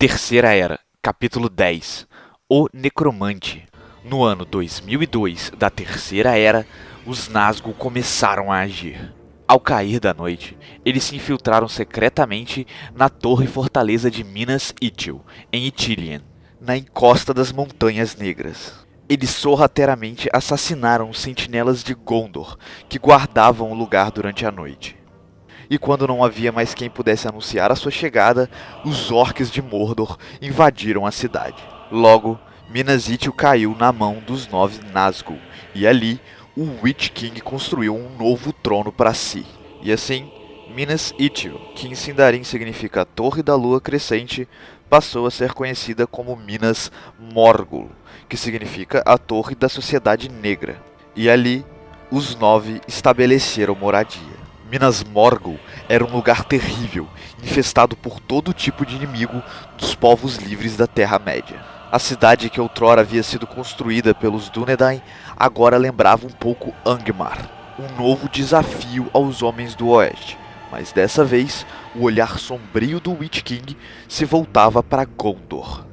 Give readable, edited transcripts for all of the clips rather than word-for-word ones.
Terceira Era, capítulo 10. O Necromante. No ano 2002 da Terceira Era, os Nazgûl começaram a agir. Ao cair da noite, eles se infiltraram secretamente na torre fortaleza de Minas Ithil, em Ithilien, na encosta das Montanhas Negras. Eles sorrateiramente assassinaram os sentinelas de Gondor, que guardavam o lugar durante a noite. E quando não havia mais quem pudesse anunciar a sua chegada, os orques de Mordor invadiram a cidade. Logo, Minas Ithil caiu na mão dos 9 Nazgûl, e ali o Witch King construiu um novo trono para si. E assim, Minas Ithil, que em Sindarin significa Torre da Lua Crescente, passou a ser conhecida como Minas Morgul, que significa a Torre da Sociedade Negra. E ali, os 9 estabeleceram moradia. Minas Morgul era um lugar terrível, infestado por todo tipo de inimigo dos povos livres da Terra-média. A cidade que outrora havia sido construída pelos Dúnedain agora lembrava um pouco Angmar, um novo desafio aos homens do Oeste. Mas dessa vez, o olhar sombrio do Witch King se voltava para Gondor.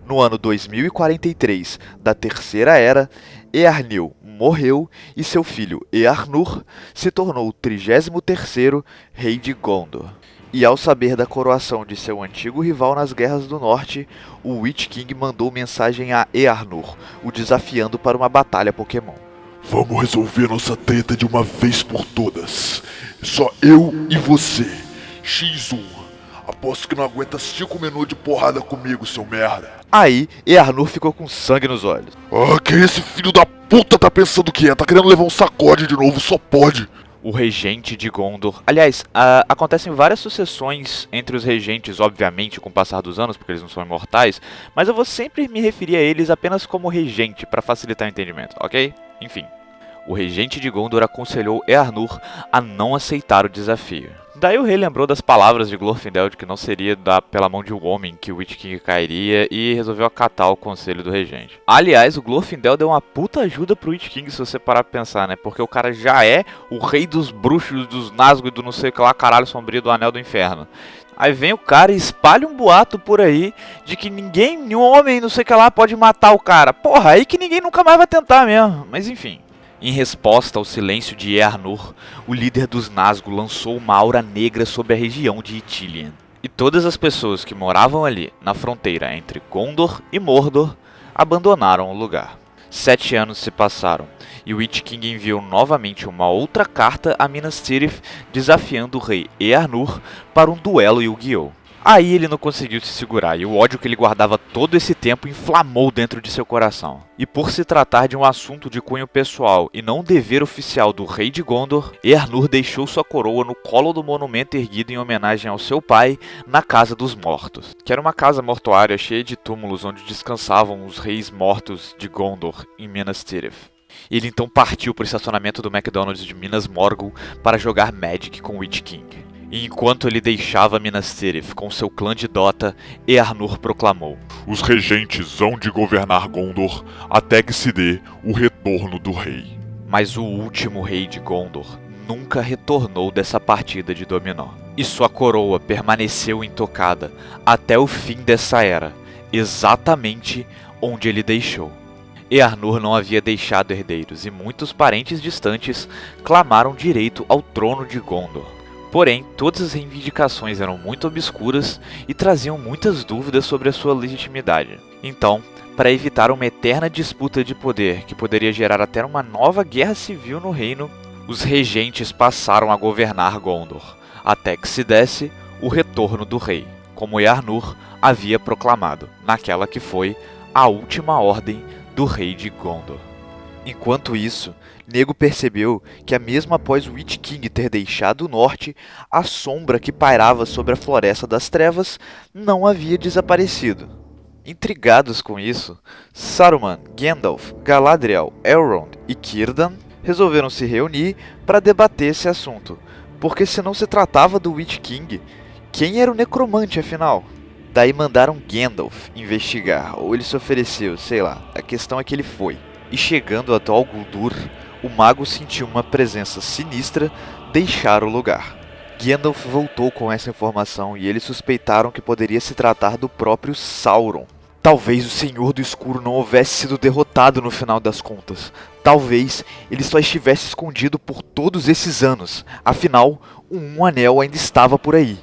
No ano 2043 da Terceira Era, Eärnil morreu e seu filho Eärnur se tornou o 33º rei de Gondor. E ao saber da coroação de seu antigo rival nas Guerras do Norte, o Witch King mandou mensagem a Eärnur, o desafiando para uma batalha Pokémon. Vamos resolver nossa treta de uma vez por todas. Só eu e você. X1. Aposto que não aguenta 5 minutos de porrada comigo, seu merda. Aí, Eärnur ficou com sangue nos olhos. Que esse filho da puta tá pensando que é? Tá querendo levar um sacode de novo, só pode. O regente de Gondor. Aliás, acontecem várias sucessões entre os regentes, obviamente, com o passar dos anos, porque eles não são imortais, mas eu vou sempre me referir a eles apenas como regente, para facilitar o entendimento, ok? Enfim, o regente de Gondor aconselhou Eärnur a não aceitar o desafio. Daí o rei lembrou das palavras de Glorfindel de que não seria pela mão de um homem que o Witch King cairia e resolveu acatar o conselho do regente. Aliás, o Glorfindel deu uma puta ajuda pro Witch King, se você parar pra pensar, né? Porque o cara já é o rei dos bruxos, dos Nazgûl e do não sei o que lá, caralho sombrio do Anel do Inferno. Aí vem o cara e espalha um boato por aí de que nenhum homem, não sei o que lá, pode matar o cara. Porra, aí que ninguém nunca mais vai tentar mesmo. Mas enfim. Em resposta ao silêncio de Eärnur, o líder dos Nazgûl lançou uma aura negra sobre a região de Ithilien. E todas as pessoas que moravam ali, na fronteira entre Gondor e Mordor, abandonaram o lugar. 7 anos se passaram, e o Witch King enviou novamente uma outra carta a Minas Tirith, desafiando o rei Eärnur para um duelo Yu-Gi-Oh! Aí ele não conseguiu se segurar e o ódio que ele guardava todo esse tempo inflamou dentro de seu coração. E por se tratar de um assunto de cunho pessoal e não um dever oficial do rei de Gondor, Eärnur deixou sua coroa no colo do monumento erguido em homenagem ao seu pai na Casa dos Mortos, que era uma casa mortuária cheia de túmulos onde descansavam os reis mortos de Gondor em Minas Tirith. Ele então partiu para o estacionamento do McDonald's de Minas Morgul para jogar Magic com o Witch King. E enquanto ele deixava Minas Tirith com seu clã de Dota, Eärnur proclamou: Os regentes hão de governar Gondor até que se dê o retorno do rei. Mas o último rei de Gondor nunca retornou dessa partida de dominó. E sua coroa permaneceu intocada até o fim dessa era, exatamente onde ele deixou. Eärnur não havia deixado herdeiros e muitos parentes distantes clamaram direito ao trono de Gondor. Porém, todas as reivindicações eram muito obscuras e traziam muitas dúvidas sobre a sua legitimidade. Então, para evitar uma eterna disputa de poder que poderia gerar até uma nova guerra civil no reino, os regentes passaram a governar Gondor, até que se desse o retorno do rei, como Eärnur havia proclamado, naquela que foi a última ordem do rei de Gondor. Enquanto isso, Nego percebeu que, mesmo após o Witch King ter deixado o norte, a sombra que pairava sobre a Floresta das Trevas não havia desaparecido. Intrigados com isso, Saruman, Gandalf, Galadriel, Elrond e Círdan resolveram se reunir para debater esse assunto, porque se não se tratava do Witch King, quem era o necromante afinal? Daí mandaram Gandalf investigar, ou ele se ofereceu, sei lá, a questão é que ele foi. E chegando a Dol Guldur, o mago sentiu uma presença sinistra deixar o lugar. Gandalf voltou com essa informação e eles suspeitaram que poderia se tratar do próprio Sauron. Talvez o Senhor do Escuro não houvesse sido derrotado no final das contas. Talvez ele só estivesse escondido por todos esses anos. Afinal, um anel ainda estava por aí.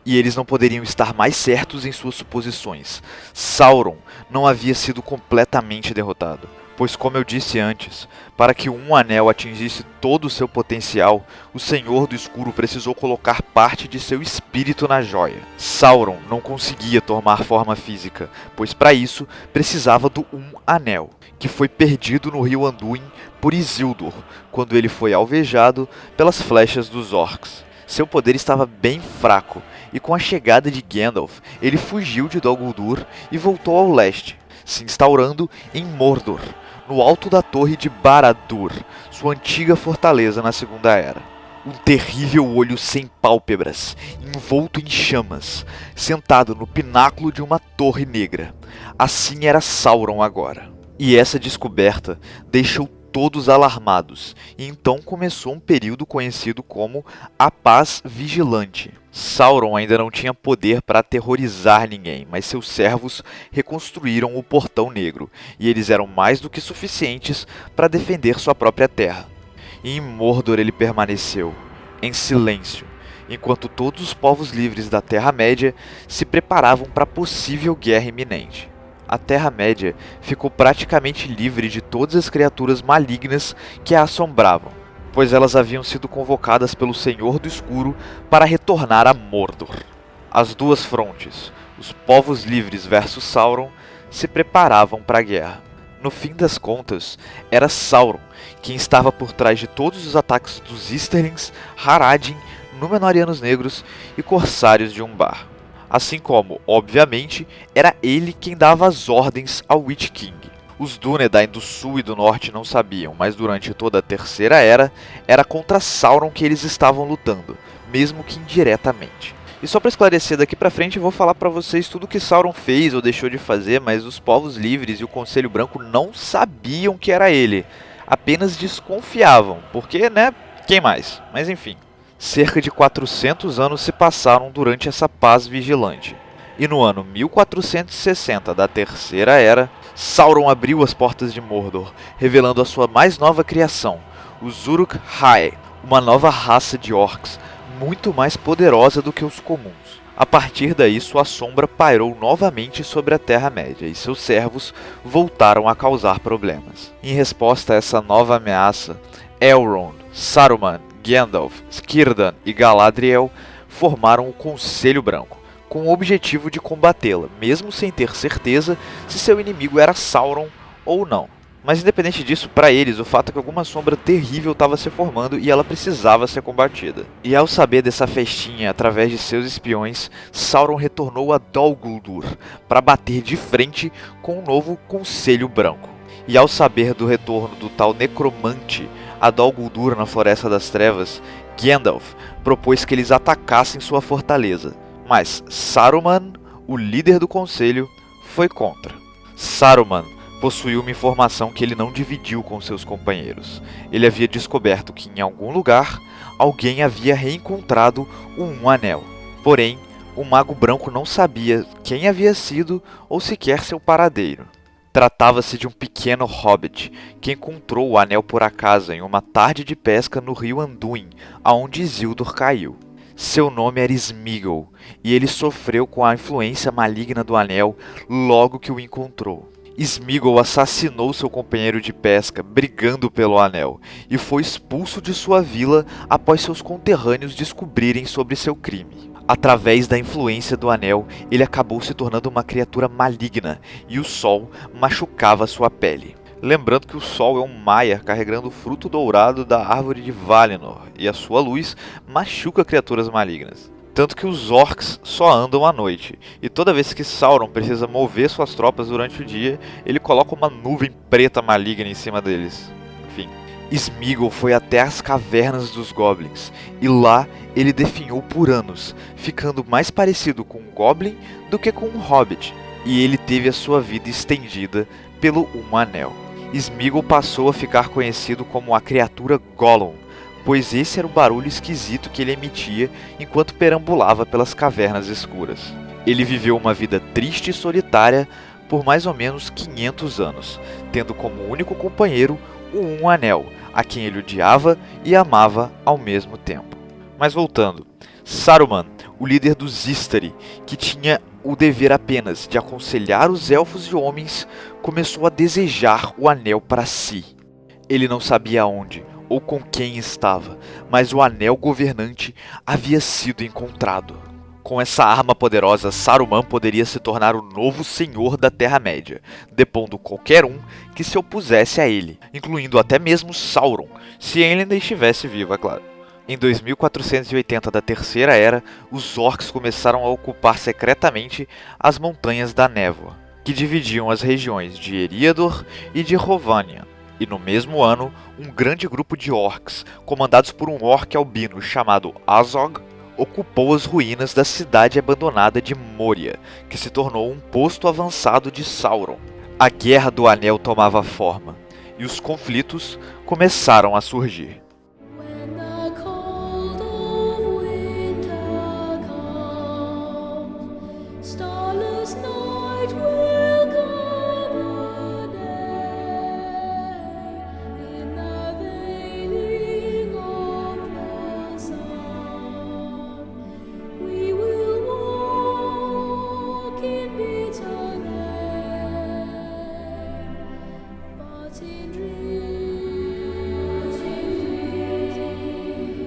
E eles não poderiam estar mais certos em suas suposições. Sauron não havia sido completamente derrotado. Pois, como eu disse antes, para que um anel atingisse todo o seu potencial, o Senhor do Escuro precisou colocar parte de seu espírito na joia. Sauron não conseguia tomar forma física, pois para isso precisava do Um Anel, que foi perdido no rio Anduin por Isildur, quando ele foi alvejado pelas flechas dos orcs. Seu poder estava bem fraco, e com a chegada de Gandalf, ele fugiu de Dol Guldur e voltou ao leste, se instaurando em Mordor, no alto da torre de Barad-dûr, sua antiga fortaleza na Segunda Era. Um terrível olho sem pálpebras, envolto em chamas, sentado no pináculo de uma torre negra. Assim era Sauron agora. E essa descoberta deixou todos alarmados, e então começou um período conhecido como a Paz Vigilante. Sauron ainda não tinha poder para aterrorizar ninguém, mas seus servos reconstruíram o Portão Negro, e eles eram mais do que suficientes para defender sua própria terra. E em Mordor ele permaneceu, em silêncio, enquanto todos os povos livres da Terra-média se preparavam para a possível guerra iminente. A Terra-média ficou praticamente livre de todas as criaturas malignas que a assombravam, pois elas haviam sido convocadas pelo Senhor do Escuro para retornar a Mordor. As duas frontes, os povos livres versus Sauron, se preparavam para a guerra. No fim das contas, era Sauron quem estava por trás de todos os ataques dos Easterlings, Haradrim, Númenóreanos Negros e Corsários de Umbar. Assim como, obviamente, era ele quem dava as ordens ao Witch King. Os Dúnedain do Sul e do Norte não sabiam, mas durante toda a Terceira Era, era contra Sauron que eles estavam lutando, mesmo que indiretamente. E só para esclarecer daqui pra frente, eu vou falar pra vocês tudo que Sauron fez ou deixou de fazer, mas os povos livres e o Conselho Branco não sabiam que era ele. Apenas desconfiavam, porque, né, quem mais? Mas enfim. Cerca de 400 anos se passaram durante essa paz vigilante. E no ano 1460 da Terceira Era, Sauron abriu as portas de Mordor, revelando a sua mais nova criação, os Uruk-hai, uma nova raça de orcs, muito mais poderosa do que os comuns. A partir daí, sua sombra pairou novamente sobre a Terra-média, e seus servos voltaram a causar problemas. Em resposta a essa nova ameaça, Elrond, Saruman, Gandalf, Círdan e Galadriel formaram o Conselho Branco, com o objetivo de combatê-la, mesmo sem ter certeza se seu inimigo era Sauron ou não. Mas independente disso, para eles, o fato é que alguma sombra terrível estava se formando e ela precisava ser combatida. E ao saber dessa festinha através de seus espiões, Sauron retornou a Dol Guldur para bater de frente com o novo Conselho Branco. E ao saber do retorno do tal necromante a Dol Guldur na Floresta das Trevas, Gandalf propôs que eles atacassem sua fortaleza, mas Saruman, o líder do conselho, foi contra. Saruman possuía uma informação que ele não dividiu com seus companheiros. Ele havia descoberto que em algum lugar alguém havia reencontrado um anel. Porém, o Mago Branco não sabia quem havia sido ou sequer seu paradeiro. Tratava-se de um pequeno hobbit que encontrou o anel por acaso em uma tarde de pesca no rio Anduin, aonde Isildur caiu. Seu nome era Sméagol, e ele sofreu com a influência maligna do anel logo que o encontrou. Sméagol assassinou seu companheiro de pesca, brigando pelo anel, e foi expulso de sua vila após seus conterrâneos descobrirem sobre seu crime. Através da influência do anel, ele acabou se tornando uma criatura maligna, e o sol machucava sua pele. Lembrando que o sol é um Maia carregando o fruto dourado da árvore de Valinor, e a sua luz machuca criaturas malignas. Tanto que os orcs só andam à noite, e toda vez que Sauron precisa mover suas tropas durante o dia, ele coloca uma nuvem preta maligna em cima deles. Enfim. Sméagol foi até as cavernas dos Goblins, e lá ele definhou por anos, ficando mais parecido com um Goblin do que com um Hobbit, e ele teve a sua vida estendida pelo Um Anel. Sméagol passou a ficar conhecido como a criatura Gollum, pois esse era o barulho esquisito que ele emitia enquanto perambulava pelas cavernas escuras. Ele viveu uma vida triste e solitária por mais ou menos 500 anos, tendo como único companheiro um anel, a quem ele odiava e amava ao mesmo tempo. Mas voltando, Saruman, o líder dos Istari, que tinha o dever apenas de aconselhar os elfos e homens, começou a desejar o anel para si. Ele não sabia onde ou com quem estava, mas o anel governante havia sido encontrado. Com essa arma poderosa, Saruman poderia se tornar o novo senhor da Terra-média, depondo qualquer um que se opusesse a ele, incluindo até mesmo Sauron, se ele ainda estivesse vivo, é claro. Em 2480 da Terceira Era, os orcs começaram a ocupar secretamente as Montanhas da Névoa, que dividiam as regiões de Eriador e de Rhovanion. E no mesmo ano, um grande grupo de orcs, comandados por um orc albino chamado Azog, ocupou as ruínas da cidade abandonada de Moria, que se tornou um posto avançado de Sauron. A Guerra do Anel tomava forma, e os conflitos começaram a surgir.